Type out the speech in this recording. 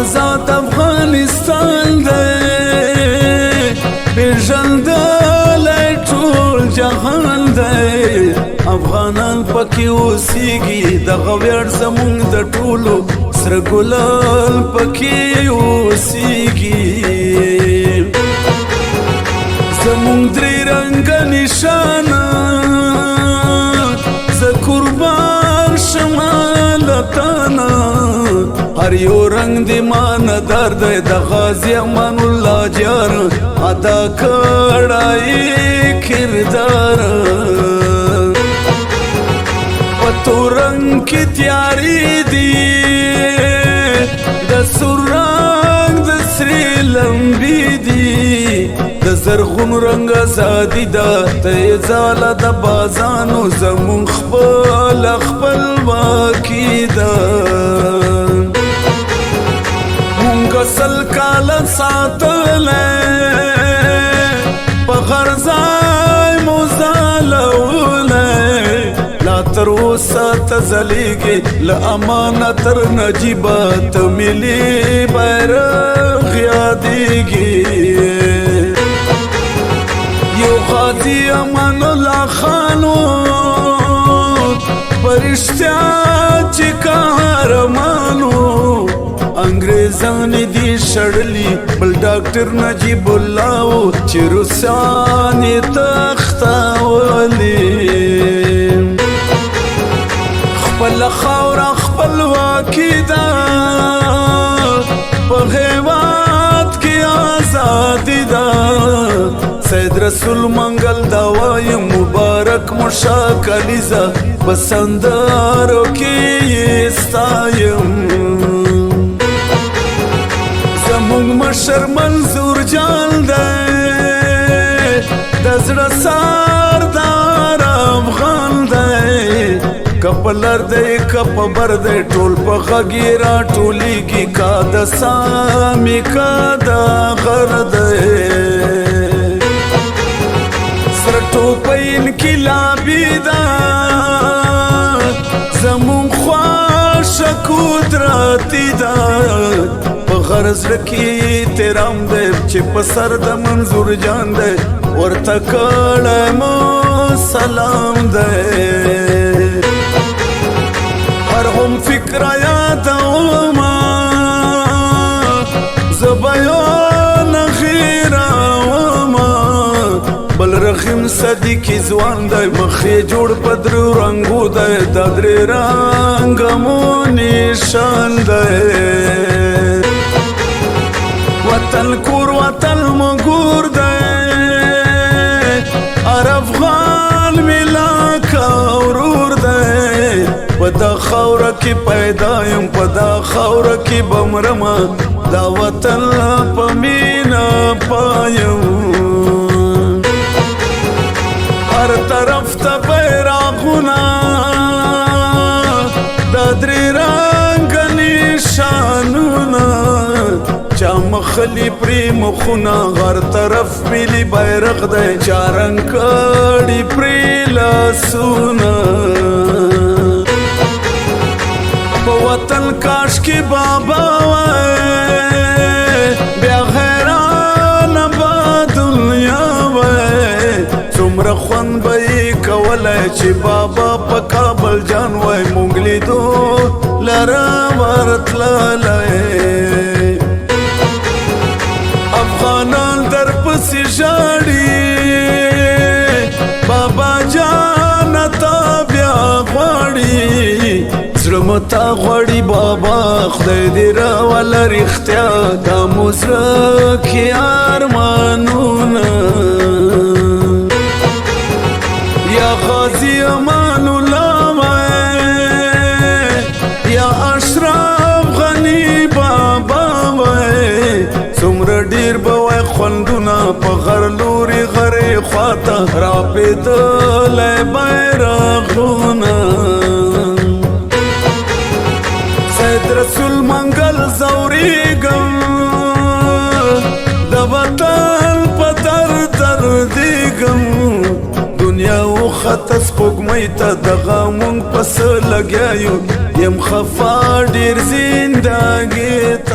آزاد افغانستان دی پیژندلی ټول جهان دی افغانان پکې اوسېږي دغه ویاړ زموږ د ټولو سره ګلان پکې اوسېږي زموږ درې رنګه نشانه زه قربان شمه له تانه هر یو رنگ دی ماندار دی د غازی امان الله جار ادا کړای کردار پتو رنگ کی تیاری دی د سور رنگ د سری لمبی دی د زرغون رنگ ازادی دا ته زاله د بازانو زمون خپل باقی دا سل کال ساتلے پا غرزائی موزالولے لا تروسا تزلیگی لأمانتر نجیبات ملی بیرغ یادیگی یو غازی امان اللہ خانو پرشتیا چکارمانو انګریزان دي شړلی بل ډاکټر نجیب الله چې روسان تختاولي خپل خاور خپل واکیدا په هیواد کې آزادی دا سید رسول منګل دا وای مبارک مشا کلیزا بسندارو کې استایم زموږ مشر منظور جان دی د زړه سردار افغان دی کپلر دی کپبر دی ټول په غږ راټولیږي کا د سامي کا د غر دی سره ټوپۍ انقلابي ده زموږ خواشه قدرتي ده غرض رکی تیرام دی چې په سر د منظور جان دی ورته کړم سلام دی هر هم فکر یادوما زه بیان غیروما بل رحیم صدیقی ځوان دی مخ یې جوړ په درو رنګو دی دا درې رنګه مو نشان دی وطن کور وطن مګور دی هر افغان ملاکه ورور دی په دا خاوره کې پیدا یم په دا خاوره کې بمرمه دا وطن په مینه پایم هر طرف ته بیرغونه دا درې رنګه نشانونه چا مخلی پری مخونا غر طرف ملی بیرغ دی چا رنگ کڑی پری لاسونا پا وطن کاش کی بابا وی بیا غیران با دنیا وی څومره خوند بئی کولی چی بابا پا کابل جان وی مونگلی دو لرا ورتلالی افغانان در پسی جاڑی بابا جان تا بیا غواړي زړه تا غواړي بابا خدای دې راوله رښتیا دا مو زړه کې ارمانونه یا غازی امان الله یا اشرف غنی بابا څومره ډیر به وای خوندونه په غر لوري غرې خواته راپېدلی بیرغونه سید رسول منګل ځورېږم د وطن په دردېږم دنیا وخته سپوږمۍ ته دغه مونږ پسه لګیا یو یم خفا ډېر زندګۍ ته